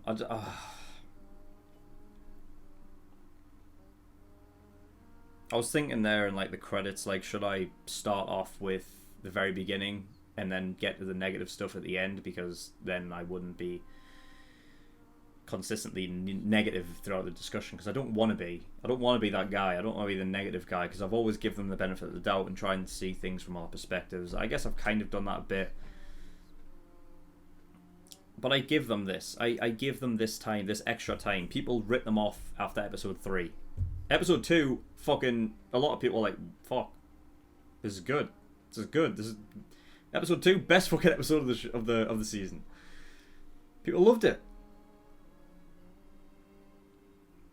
I was thinking there in like the credits, like, should I start off with the very beginning and then get to the negative stuff at the end, because then I wouldn't be consistently negative throughout the discussion, because I don't want to be. I don't want to be that guy. I don't want to be the negative guy, because I've always given them the benefit of the doubt and try and see things from all perspectives. I guess I've kind of done that a bit. But I give them this. I give them this time, this extra time. People writ them off after episode 3. Episode 2, fucking... A lot of people are like, fuck. This is good. This is good. This is... Episode 2, best fucking episode of the season. People loved it.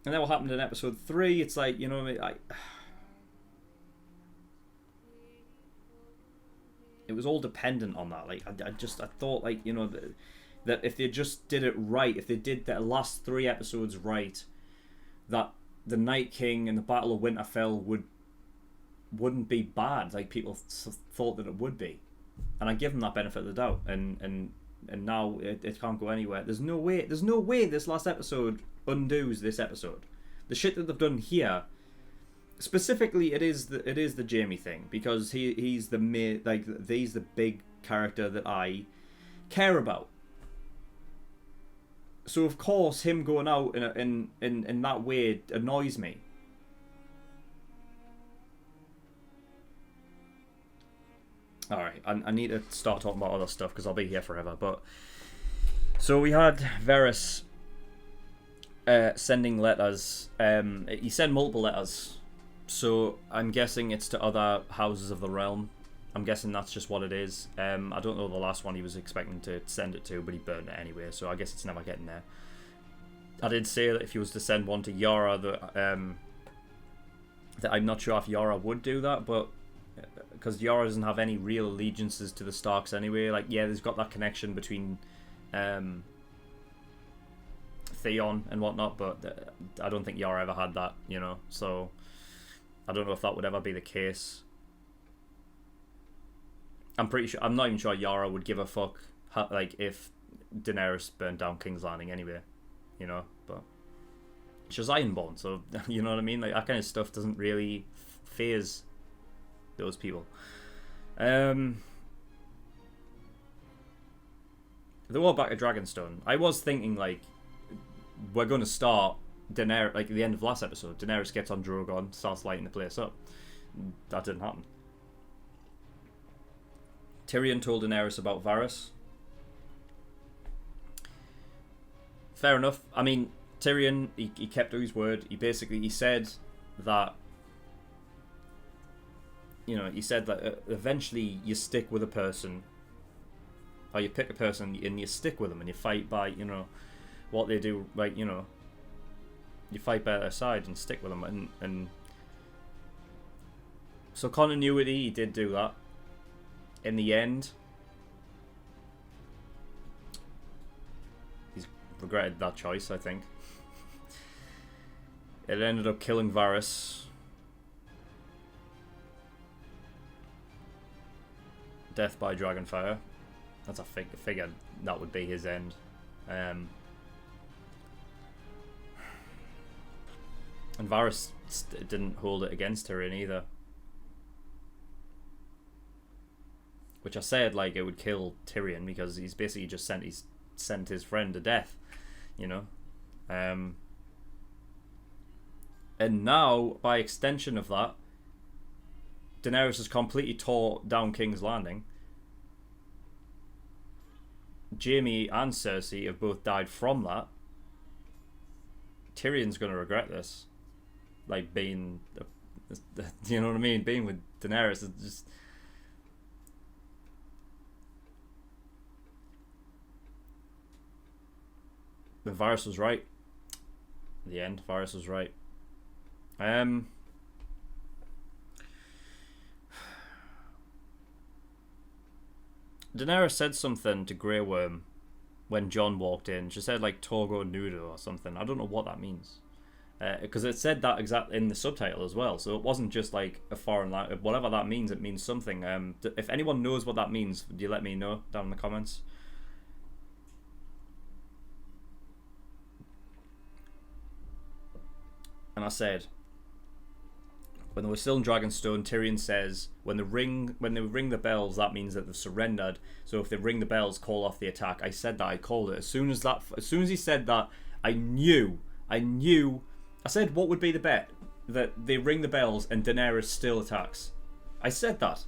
And then what happened in episode 3, it's like, you know what I mean? It was all dependent on that. Like, I thought, like, you know, that if they just did it right, if they did the last 3 episodes right, that the Night King and the Battle of Winterfell wouldn't be bad, like people thought that it would be. And I give them that benefit of the doubt. And now it can't go anywhere. There's no way this last episode undoes this episode. The shit that they've done here, specifically, it is the Jaime thing, because he's the big character that I care about. So of course him going out in that way annoys me. All right, I need to start talking about other stuff because I'll be here forever. But so we had Varys sending letters. He sent multiple letters, so I'm guessing it's to other houses of the realm. I'm guessing that's just what it is. I don't know the last one he was expecting to send it to, but he burned it anyway, so I guess it's never getting there. I did say that if he was to send one to Yara, that I'm not sure if Yara would do that, but because Yara doesn't have any real allegiances to the Starks anyway. Like, yeah, there's got that connection between Theon and whatnot, but I don't think Yara ever had that, you know. So I don't know if that would ever be the case. I'm not even sure Yara would give a fuck like if Daenerys burnt down King's Landing anyway, you know. But she's Ironborn, so you know what I mean. Like that kind of stuff doesn't really faze those people. The war back at Dragonstone. I was thinking like we're going to start Daenerys like at the end of last episode. Daenerys gets on Drogon, starts lighting the place up. That didn't happen. Tyrion told Daenerys about Varys. Fair enough. I mean, Tyrion, he kept to his word. He said that, you know, he said that eventually you stick with a person, or you pick a person and you stick with them and you fight by, you know, what they do, like, you know, you fight by their side and stick with them. And so continuity, he did do that. In the end, he's regretted that choice, I think. It ended up killing Varys. Death by Dragonfire. That's a figure that would be his end. And Varys didn't hold it against Tyrion either. Which I said like it would kill Tyrion because he's basically just sent his friend to death, you know. And now, by extension of that, Daenerys has completely tore down King's Landing. Jaime and Cersei have both died from that. Tyrion's going to regret this. Like being, you know what I mean? Being with Daenerys is just... But Varys was right. In the end, Varys was right. Daenerys said something to Grey Worm when Jon walked in. She said like Togo Nudo or something. I don't know what that means. Because it said that exactly in the subtitle as well. So it wasn't just like a foreign language. Whatever that means, it means something. If anyone knows what that means, would you let me know down in the comments? And I said, when they were still in Dragonstone, Tyrion says, when they ring the bells, that means that they've surrendered. So if they ring the bells, call off the attack. I said that. I called it. As soon as he said that, I knew. I said, what would be the bet? That they ring the bells and Daenerys still attacks. I said that.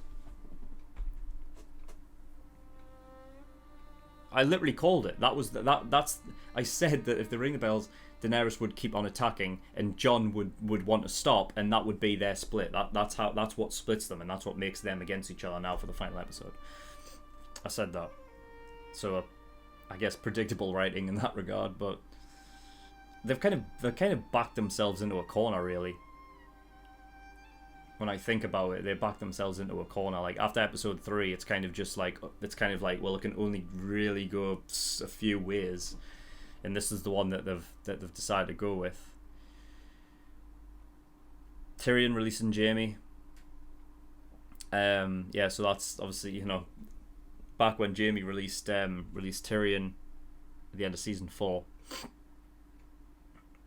I literally called it. That's. I said that if they ring the bells, Daenerys would keep on attacking, and Jon would want to stop, and that would be their split. That's what splits them, and that's what makes them against each other now for the final episode. I said that, so I guess predictable writing in that regard, but they've kind of backed themselves into a corner, really. When I think about it, they backed themselves into a corner. Like after episode 3, it's kind of like, well, it can only really go a few ways. And this is the one that they've decided to go with. Tyrion releasing Jaime. Yeah, so that's obviously, you know, back when Jaime released Tyrion at the end of season 4.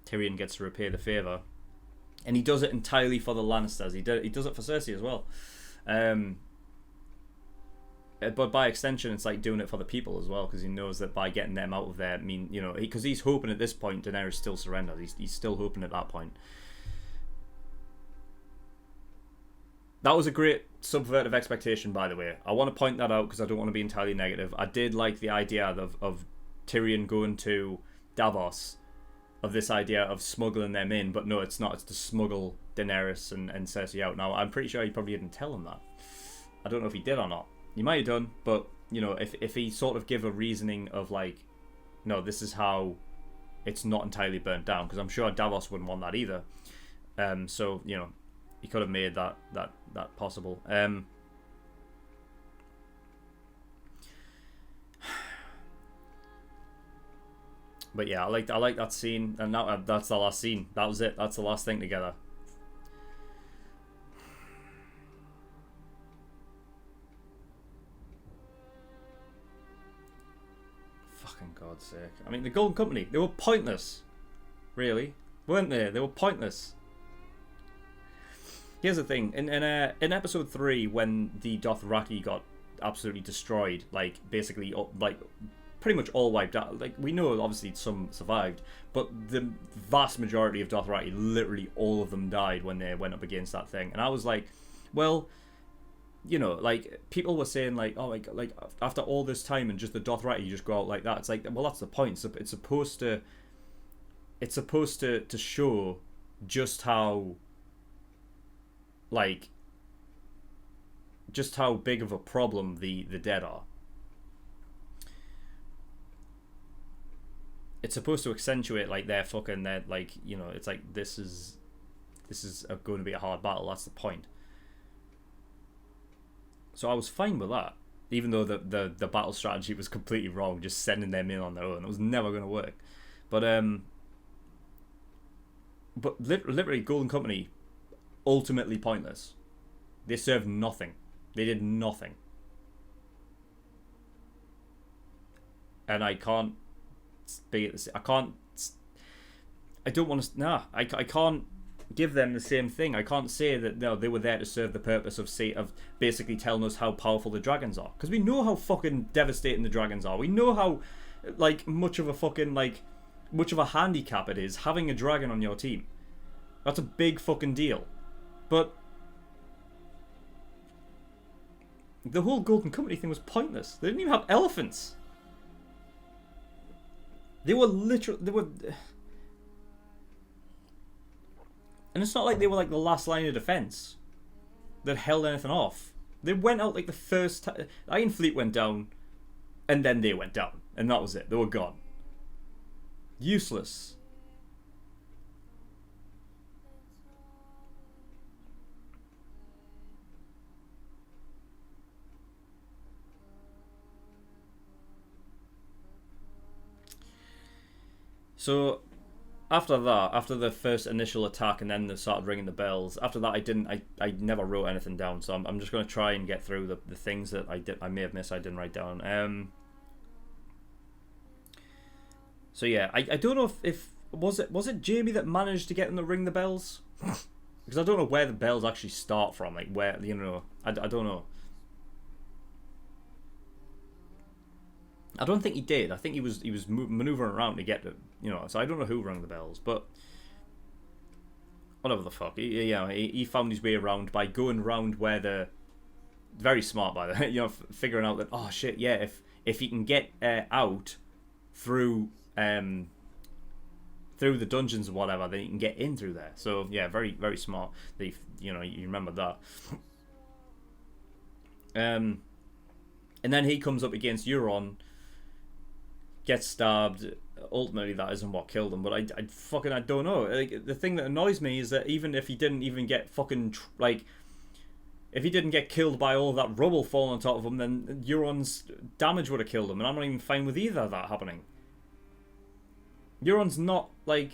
Tyrion gets to repay the favour, and he does it entirely for the Lannisters. He does it for Cersei as well. But by extension, it's like doing it for the people as well, because he knows that by getting them out of there, because he's hoping at this point Daenerys still surrenders. He's still hoping at that point. That was a great subvertive expectation, by the way. I want to point that out because I don't want to be entirely negative. I did like the idea of Tyrion going to Davos, of this idea of smuggling them in, but no, it's not. It's to smuggle Daenerys and Cersei out. Now, I'm pretty sure he probably didn't tell them that. I don't know if he did or not. He might have done, but, you know, if he sort of give a reasoning of, like, no, this is how it's not entirely burnt down, because I'm sure Davos wouldn't want that either. So, you know, he could have made that possible. But yeah, I like that scene, and that's the last scene. That was it. That's the last thing together. Fucking God's sake! I mean, the Golden Company, they were pointless, really, weren't they? They were pointless. Here's the thing: in episode 3, when the Dothraki got absolutely destroyed, like basically like pretty much all wiped out. Like, we know obviously some survived, but the vast majority of Dothraki, literally all of them, died when they went up against that thing. And I was like, well, you know, like, people were saying like, oh, like after all this time and just the Dothraki just go out like that. It's like, well, that's the point. It's supposed to show just how, like, just how big of a problem the dead are. It's supposed to accentuate like their like, you know, it's like this is going to be a hard battle. That's the point. So I was fine with that, even though the battle strategy was completely wrong, just sending them in on their own. It was never going to work. But literally, Golden Company, ultimately pointless. They served nothing. They did nothing. And I can't speak. I don't want to. Nah, I can't give them the same thing. I can't say that no, they were there to serve the purpose of basically telling us how powerful the dragons are, because we know how fucking devastating the dragons are. We know how like much of a handicap it is having a dragon on your team. That's a big fucking deal. But the whole Golden Company thing was pointless. They didn't even have elephants. They were and it's not like they were like the last line of defense that held anything off. They went out like the first time. Iron Fleet went down, and then they went down, and that was it. They were gone. Useless. So after that, after the first initial attack and then they started ringing the bells, after that I never wrote anything down, so I'm just going to try and get through the things that I may have missed I didn't write down. So yeah, I don't know if was it Jaime that managed to get them to ring the bells? Because I don't know where the bells actually start from, like where, you know, I don't know. I don't think he did. I think he was maneuvering around to get to, you know. So I don't know who rang the bells, but whatever the fuck. He found his way around by going around where the, very smart by the, you know, figuring out that, oh shit, yeah, if he can get out through the dungeons or whatever, then he can get in through there. So yeah, very very smart. You know, you remember that. And then he comes up against Euron, gets stabbed. Ultimately, that isn't what killed him, but I don't know. Like, the thing that annoys me is that even if he didn't even get if he didn't get killed by all of that rubble falling on top of him, then Euron's damage would have killed him, and I'm not even fine with either of that happening. Euron's not like,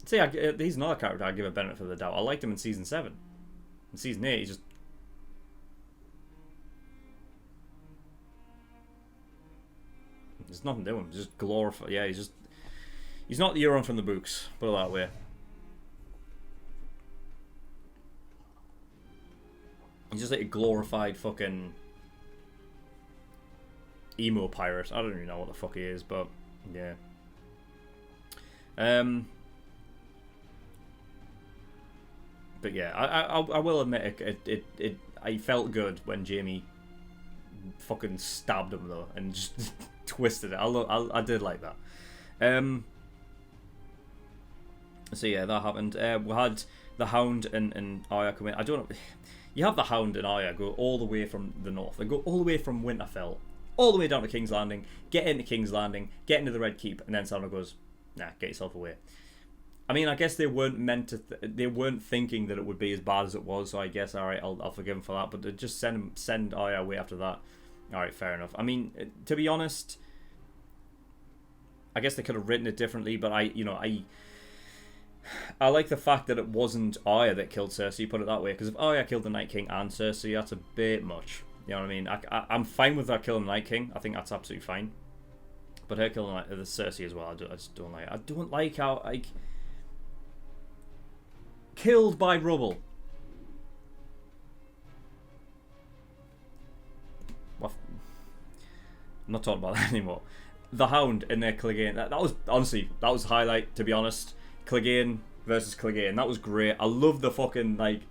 he's another character I'd give a benefit of the doubt. I liked him in season 7. In season 8, he's just, there's nothing to him. Just glorified. Yeah, he's not the Euron from the books. Put it that way. He's just like a glorified fucking emo pirate. I don't even know what the fuck he is, but yeah. But yeah, I will admit it I felt good when Jaime fucking stabbed him though and just twisted it. I did like that. So yeah, that happened. We had the Hound and Arya come in. I don't know. You have the Hound and Arya go all the way from the north. They go all the way from Winterfell, all the way down to King's Landing. Get into King's Landing, get into the Red Keep, and then Sauron goes, "Nah, get yourself away." I mean, I guess they weren't meant to. They weren't thinking that it would be as bad as it was. So I guess, all right, I'll forgive him for that. But to just send Arya away after that. All right, fair enough. I mean, to be honest, I guess they could have written it differently, but I like the fact that it wasn't Arya that killed Cersei, put it that way, because if Arya killed the Night King and Cersei, that's a bit much. You know what I mean? I'm fine with her killing the Night King. I think that's absolutely fine. But her killing the Cersei as well, I just don't like it. I don't like how, like... Killed by rubble. Well, I'm not talking about that anymore. The Hound in their Clegane. That was, honestly, that was highlight, to be honest. Clegane versus Clegane. That was great. I love the fucking, like...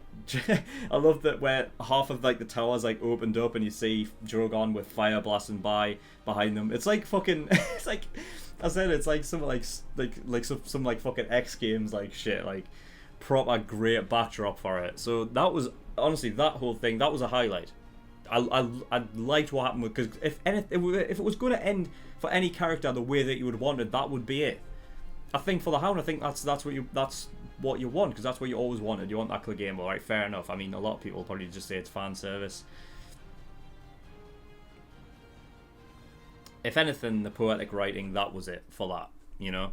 I love that where half of like the towers like opened up and you see Drogon with fire blasting by behind them. It's like fucking it's like I said, it's like some like some like fucking X Games like shit, like proper great backdrop for it. So that was honestly, that whole thing, that was a highlight. I liked what happened, because if it was going to end for any character the way that you would want it, that would be it. I think for the Hound, I think that's what you want, because that's what you always wanted. You want that Clegane, all right? Fair enough. I mean, a lot of people probably just say it's fan service. If anything, the poetic writing, that was it for that, you know.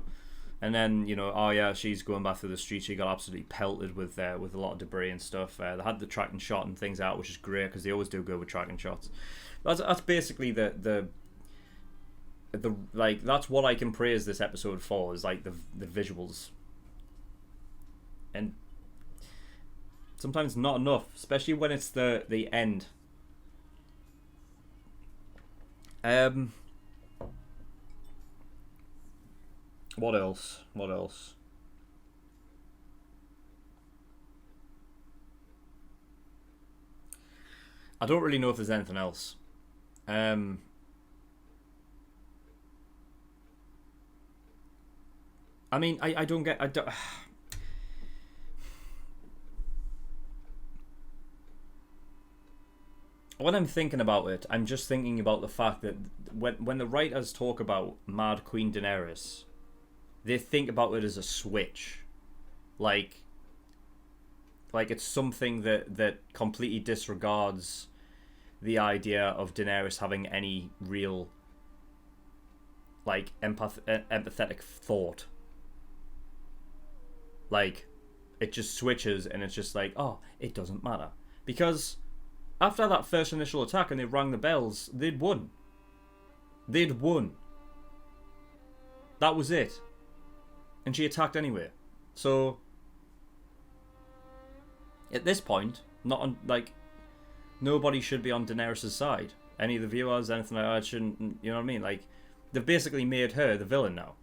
And then, you know, oh yeah, she's going back through the street. She got absolutely pelted with a lot of debris and stuff. They had the tracking shot and things out, which is great, because they always do good with tracking shots. That's basically the like, that's what I can praise this episode for, is like the visuals. And sometimes not enough, especially when it's the end. What else? I don't really know if there's anything else. I mean, I don't get... When I'm thinking about it, I'm just thinking about the fact that when the writers talk about Mad Queen Daenerys, they think about it as a switch. Like it's something that completely disregards the idea of Daenerys having any real, like, empathetic thought. Like, it just switches and it's just like, oh, it doesn't matter. Because after that first initial attack and they rang the bells, they'd won. They'd won. That was it. And she attacked anyway. So, at this point, nobody should be on Daenerys' side. Any of the viewers, anything like that, shouldn't, you know what I mean? Like, they've basically made her the villain now.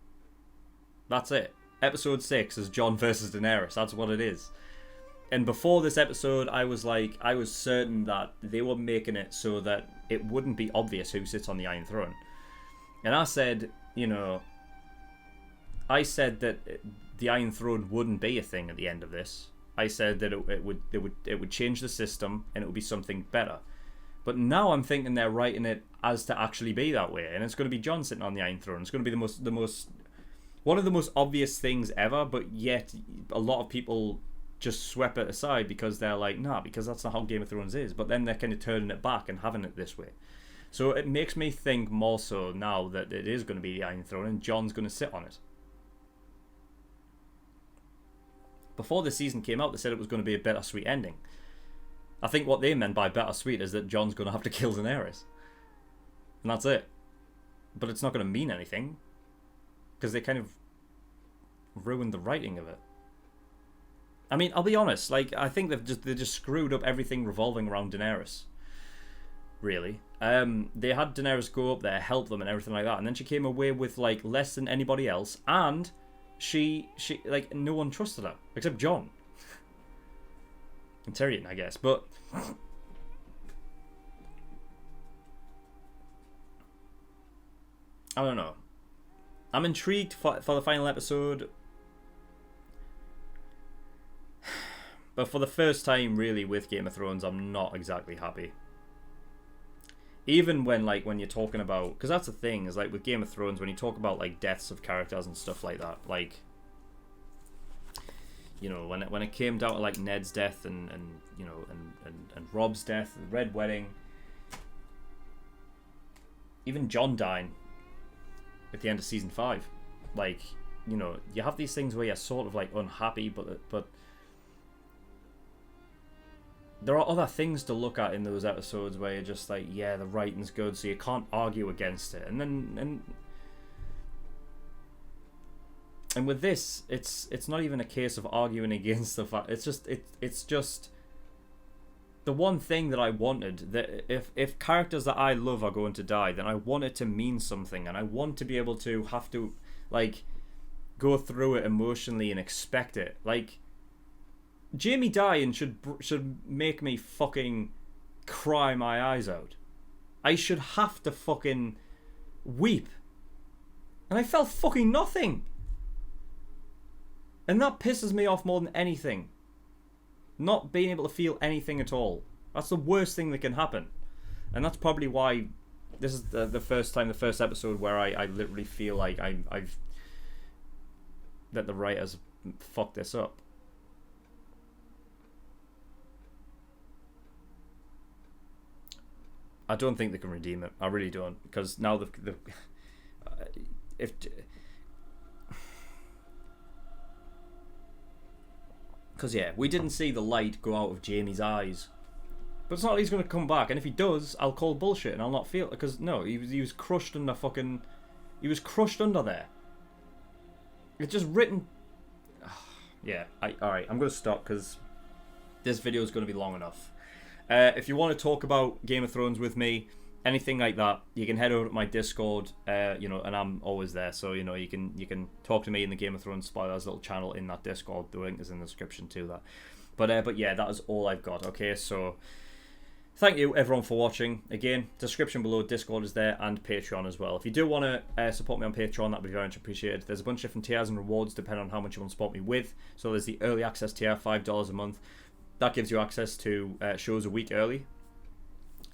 That's it. Episode 6 is Jon versus Daenerys. That's what it is. And before this episode, I was certain that they were making it so that it wouldn't be obvious who sits on the Iron Throne. And I said, you know, that the Iron Throne wouldn't be a thing at the end of this. I said that it would change the system and it would be something better. But now I'm thinking they're writing it as to actually be that way, and it's going to be Jon sitting on the Iron Throne. It's going to be one of the most obvious things ever, but yet a lot of people just swept it aside because they're like, nah, because that's not how Game of Thrones is. But then they're kind of turning it back and having it this way. So it makes me think more so now that it is going to be the Iron Throne and Jon's going to sit on it. Before the season came out, they said it was going to be a bittersweet ending. I think what they meant by bittersweet is that Jon's going to have to kill Daenerys. And that's it. But it's not going to mean anything, because they kind of ruined the writing of it. I mean, I'll be honest, like, I think they just screwed up everything revolving around Daenerys. Really. They had Daenerys go up there, help them and everything like that, and then she came away with, like, less than anybody else, and she like, no one trusted her, except Jon. And Tyrion, I guess, but... I don't know. I'm intrigued for the final episode. But for the first time, really, with Game of Thrones, I'm not exactly happy. Even when you're talking about... Because that's the thing, is like with Game of Thrones, when you talk about like deaths of characters and stuff like that, like... You know, when it came down to like Ned's death and you know, and Rob's death, the Red Wedding... Even Jon dying at the end of Season 5. Like, you know, you have these things where you're sort of like unhappy, but there are other things to look at in those episodes where you're just like, yeah, the writing's good, so you can't argue against it. And with this, it's not even a case of arguing against the fact. It's just the one thing that I wanted, that if characters that I love are going to die, then I want it to mean something, and I want to be able to have to like go through it emotionally and expect it. Like, Jaime dying should make me fucking cry my eyes out. I should have to fucking weep, and I felt fucking nothing. And that pisses me off more than anything. Not being able to feel anything at all. That's the worst thing that can happen. And that's probably why this is the first episode where I literally feel like I've that the writers fucked this up. I don't think they can redeem it. I really don't. Because now because yeah, we didn't see the light go out of Jaime's eyes, but it's not like he's going to come back. And if he does, I'll call bullshit and I'll not feel it, because no, he was crushed under fucking, he was crushed under there. It's just written. Yeah, alright, I'm going to stop because this video is going to be long enough. If you want to talk about Game of Thrones with me, anything like that, you can head over to my Discord, you know, and I'm always there, so you know you can talk to me in the Game of Thrones spoilers little channel in that Discord. The link is in the description to that. But yeah, that is all I've got. Okay, so thank you everyone for watching. Again, description below, Discord is there, and Patreon as well. If you do want to support me on Patreon, that'd be very much appreciated. There's a bunch of different tiers and rewards depending on how much you want to support me with. So there's the early access tier, $5 a month. That gives you access to shows a week early.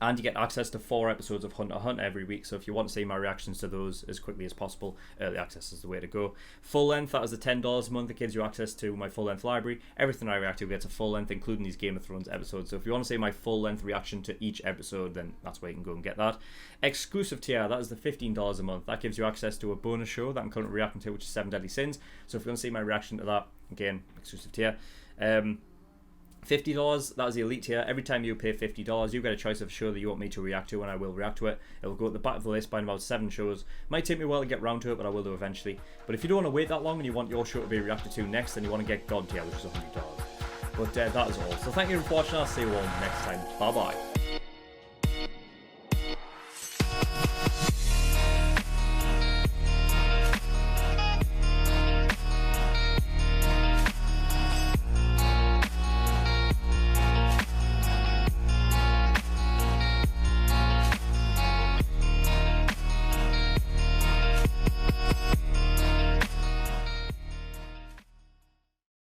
And you get access to 4 episodes of Hunter x Hunter every week. So if you want to see my reactions to those as quickly as possible, early access is the way to go. Full length, that is the $10 a month. It gives you access to my full length library. Everything I react to gets a full length, including these Game of Thrones episodes. So if you want to see my full length reaction to each episode, then that's where you can go and get that. Exclusive tier, that is the $15 a month. That gives you access to a bonus show that I'm currently reacting to, which is 7 Deadly Sins. So if you want to see my reaction to that, again, exclusive tier. $50, that is the elite tier. Every time you pay $50, you get a choice of a show that you want me to react to, and I will react to it. It will go at the back of the list by about 7 shows. Might take me a while to get round to it, but I will do eventually. But if you don't want to wait that long and you want your show to be reacted to next, then you want to get God tier, which is $100. But that is all. So thank you for watching. I'll see you all next time. Bye bye.